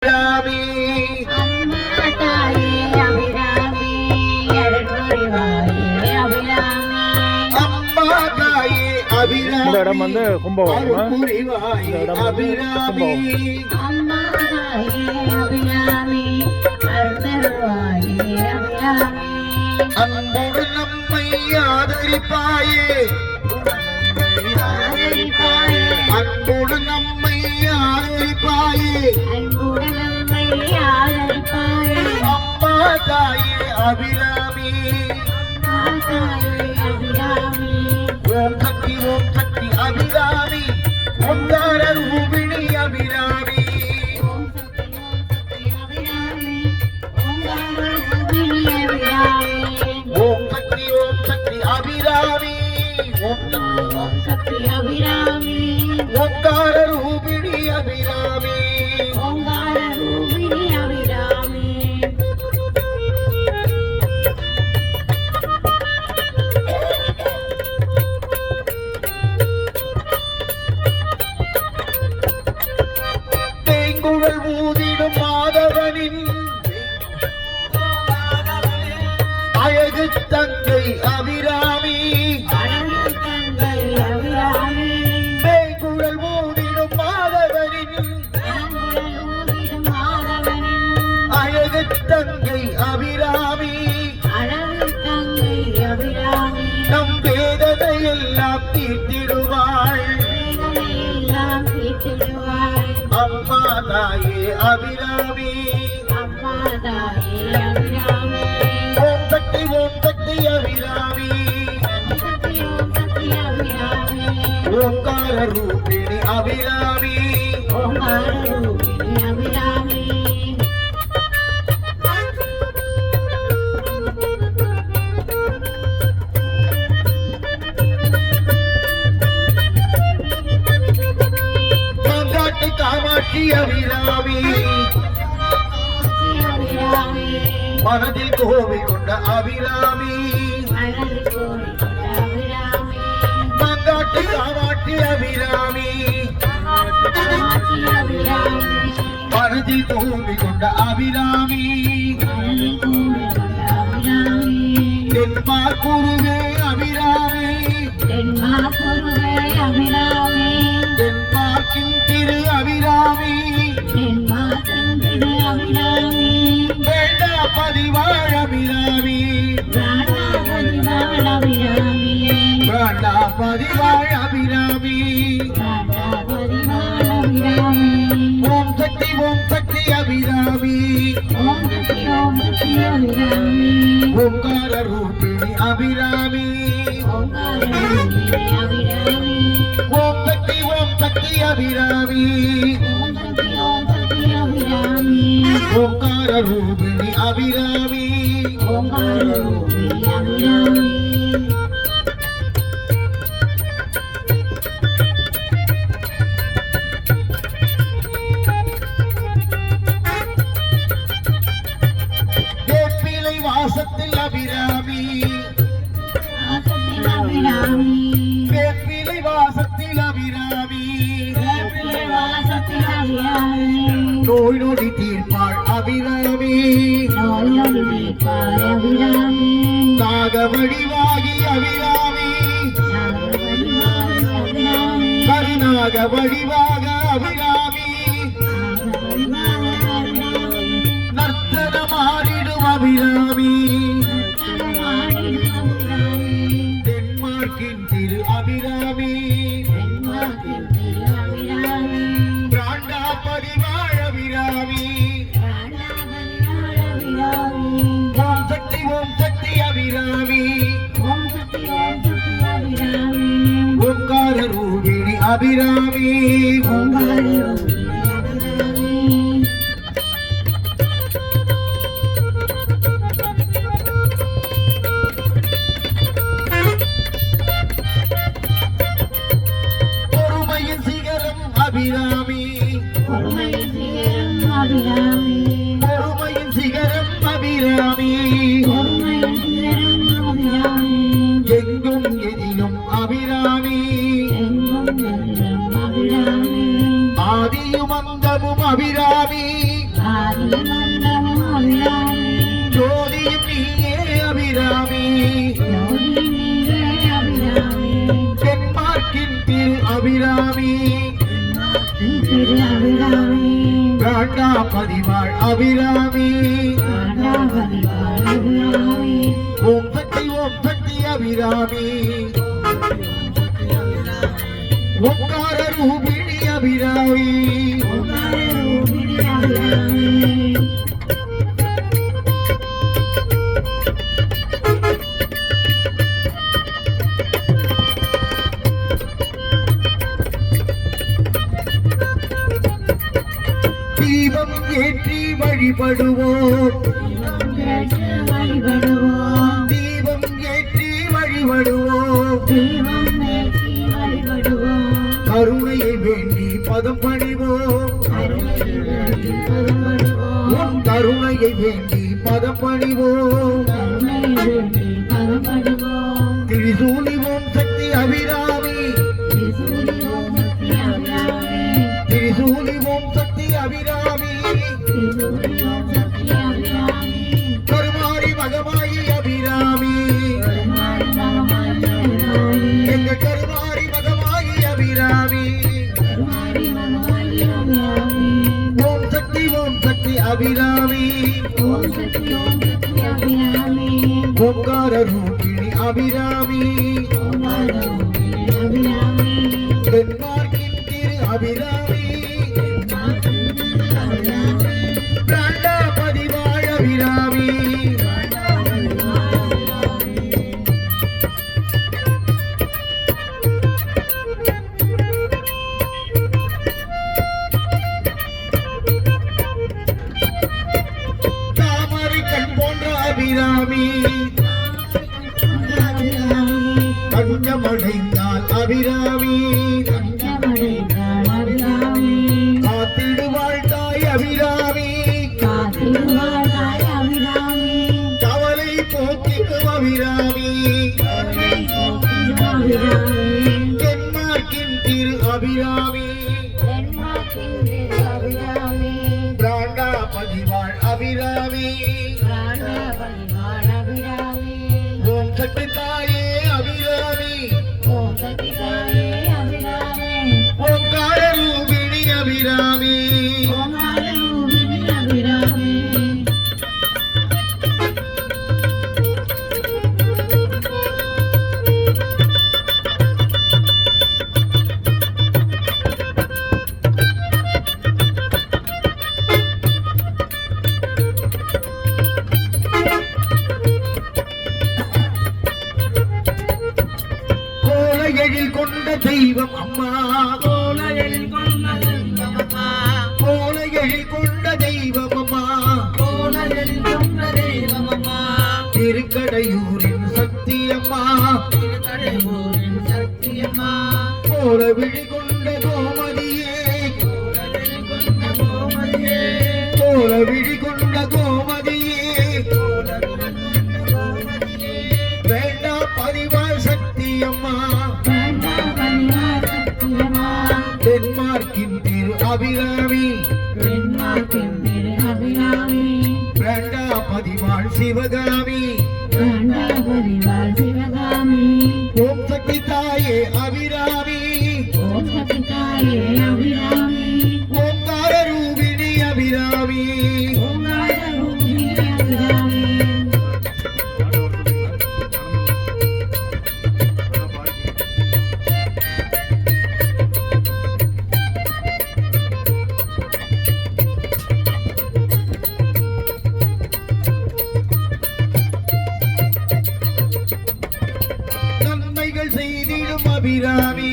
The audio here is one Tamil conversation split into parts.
அபிராமி அம்மா தாயே அபிராமி அருள்புரிவாயே அபிராமி அம்மா தாயே அபிராமி இந்த இடம் வந்து கும்பகோணம். புரிவாயே அபிராமி அம்மா தாயே அபிராமி அருள்புரிவாயே அபிராமி அன்போடு நம்மை ஆதரிப்பாயே ஆதரிப்பாயே அன்போடு நம்மை ஆதரிப்பாயே அன்புடன் நம்மை ஆதரிப்பாயே அம்மா தாயே அபிராமி அம்மா தாயே அபிராமி ஓம் சக்தி அபிராமி ஓங்கார ரூபிணி அபிராமி ஓம் சக்தி அபிராமி ஓங்கார ரூபிணி அபிராமி ஓம் சக்தி அபிராமி ஓம் சக்தி அபிராமி ஓங்கார ரூபிணி அபிராமி ஓங்கார ரூபிணி அபிராமி தேங்குழல் ஊதிடும் மாதவனின் அழகு தங்கை அபிராமி அழகு தங்கை அபிராமி தேங்குழல் ஊதிடும் மாதவனின் அங்குழல் ஊதிடும் மாதவனின் அழகு தங்கை அபிராமி அழகு தங்கை அபிராமி நம் வேதனை எல்லாம் தீர்த்திடுவாள் வேதனையெல்லாம் தீர்த்திடுவாய் அம்மா தாயே அபிராமி அம்மா தாயே அபிராமி ஓம் சக்தி அபிராமி ஓம் சக்தி அபிராமி ஓங்கார ரூபிணி அபிராமி ஓங்கார ரூபிணி அபிராமி மாங்காட்டு காமாட்சி அபிராமி அபிராமி மனதில் கோவில் கொண்ட அபிராமி மணல் கோரி கொண்ட அபிராமி மாங்காட்டு காமாட்சி அபிராமி காமாட்சி அபிராமி மனதில் கோவில் கொண்ட அபிராமி மணல் கோரி கொண்ட அபிராமி தென்மார் குருவே அபிராமி தென்மாபுருவே அபிராமி தென்மார்க்கின் திரு அபிராமி தென்மாத்தின் திரு அபிராமி வேண்டா பதிவாழ் அபிராமி பிராணாபதிவாள் அபிராமி வேண்டா பதிவாழ் அபிராமி பிராணாபதிவாள் அபிராமி ஓம் சக்தி அபிராமி ஓம் சக்தி அபிராமி ஓங்கார ரூபிணி அபிராமி ஓங்கார ரூபிணி அபிராமி ஓம் சக்தி அபிராமி ஓம் சக்தி அபிராமி ஓங்கார ரூபிணி அபிராமி ஓங்கார ரூபிணி அபிராமி வேப்பிலை வாசத்தில் அபிராமி ஆசத்தில் அபிராமி வேப்பிலை வாசத்தில் அபிராமி வேப்பிலை வாசத்தில் அபிராமி நோய் நொடி தீர்ப்பாள் அபிராமி நோய் நொடி தீர்ப்பாய் அபிராமி நாகவடிவாகி அபிராமி நாகவடிவாய் அபிராமி கருநாக வடிவாக அபிராமி நாகவடிவாய் அபிராமி நர்த்தனமாடிடும் அபிராமி நர்த்தனமாடிடும் அபிராமி தென்மார்க்கின் திரு அபிராமி தென்மார்க்கின் திரு அபிராமி பிராண்டா பதிவாழ் அபிராமி பிராணாபதிவாள் அபிராமி ஓம் சக்தி அபிராமி ஓம் சக்தி அபிராமி ஓங்கார ரூபிணி அபிராமி ஓங்கார ரூபிணி அபிராமி பொறுமையின் சிகரம் அபிராமி பொறுமையின் சிகரம் அபிராமி பொறுமையின் சிகரம் அபிராமி பொறுமையின் சிகரம் அபிராமி எங்கும் எதிலும் அபிராமி எங்கும் எதிலும் அபிராமி ஆதியும் அந்தமும் அபிராமி பிராண்டா பதிவாள் அபிராமி ஓம் சக்தி அபிராமி ஓங்கார ரூபிணி அபிராமி தீபம் ஏற்றி வழிபடுவோம் தீபம் ஏற்றி வழிபடுவோம் கருணையை வேண்டி பதம் பணிவோம் உன் கருணையை வேண்டி பதம் பணிவோம் திரிசூலி ஓம் சக்தி அபிராமி திரிசூலி ஓம் சக்தி அபிராமி கருமாரி மகமாயி அபிராமி எங்க கருமாரி மகமாயி அபிராமி ஓம் சக்தி அபிராமி ஓங்கார ரூபிணி அபிராமி தென்மார்க்கின் திரு அபிராமி பிராண்டா பதிவாழ் அபிராமி தாமரை கண் போன்ற அபிராமி கஞ்சமடைந்தால் அபிராமி காத்திடுவாள் தாய் அபிராமி கவலை போக்கிடும் அபிராமி தென்மார்க்கின் திரு அபிராமி பிராண்டா பதிவாள் அபிராமி ஓம் சக்தி தாயே அபிராமி ஓங்கார ரூபிணி அபிராமி கோலையெழில் கொண்ட தெய்வம் அம்மா கோலையெழில் கொண்ட தெய்வம் அம்மா திருக்கடையூரின் சக்தி அம்மா கோலவிழி கொண்ட கோமதியே கோலவிழி கொண்ட கோமதியே வேண்டா பதிவாய் சக்தி அம்மா தென்மார்க்கின் திரு அபிராமி வேண்டா பதிவாள் சிவகாமி ஓம் சக்தி தாயே அபிராமி ஓங்கார ரூபிணி அபிராமி நன்மைகள் செய்திடும் அபிராமி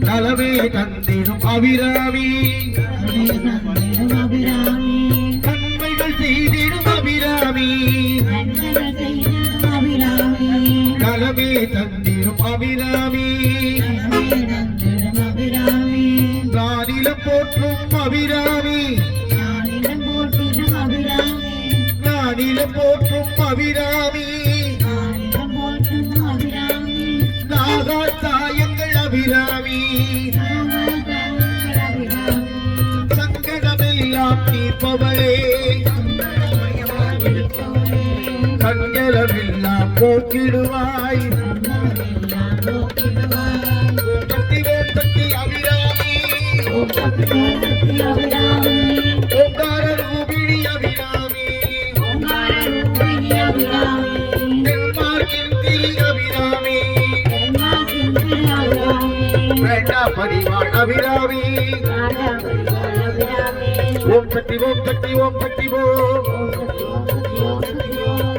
நலவே தந்திடும் அபிராமி நன்மைகள் செய்திடும் அபிராமி நலவே தந்திடும் அபிராமி நானிலம் போற்றும் அபிராமி நானிலம் போற்றும் அபிராமி நாகாத்தாயங்கள் அபிராமி சங்கடமெல்லாம் தீர்ப்பவளே சங்கடமெல்லாம் போக்கிடுவாய் ஓம் சக்தி அபிராமி சக்தி அபிராமி ஓங்கார ரூபிணி அபிராமி ஓங்கார ரூபிணி அபிராமி தென்மார்க்கின் திரி அபிராமி தென்மார்க்கின் திரு அபிராமி வேண்டா பரிவாள் அபிராமி ராஜா பரிவார அபிராமி ஓம் சக்தி ஓம் சக்தி ஓம் சக்தி ஓம்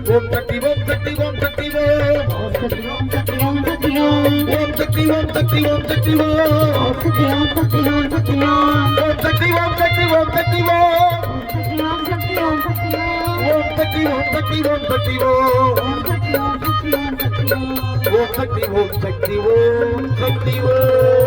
ஓம் சக்தி ஓம் சக்தி ஓம் சக்தி ஓம் ஓம் சக்தி ஓம் சக்தி ஓம் சக்தி ஓம் ஓம் சக்தி ஓம் சக்தி ஓம் சக்தி ஓம் ஓம் சக்தி ஓம் சக்தி ஓம் சக்தி ஓம் ஓம் சக்தி ஓம் சக்தி ஓம் சக்தி ஓம் ஓம் சக்தி ஓம் சக்தி ஓம் சக்தி ஓம் ஓம் சக்தி ஓம் சக்தி ஓம் சக்தி ஓம் ஓம் சக்தி ஓம் சக்தி ஓம் சக்தி ஓம் ஓம் சக்தி ஓம் சக்தி ஓம் சக்தி ஓம் ஓம் சக்தி ஓம் சக்தி ஓம் சக்தி ஓம்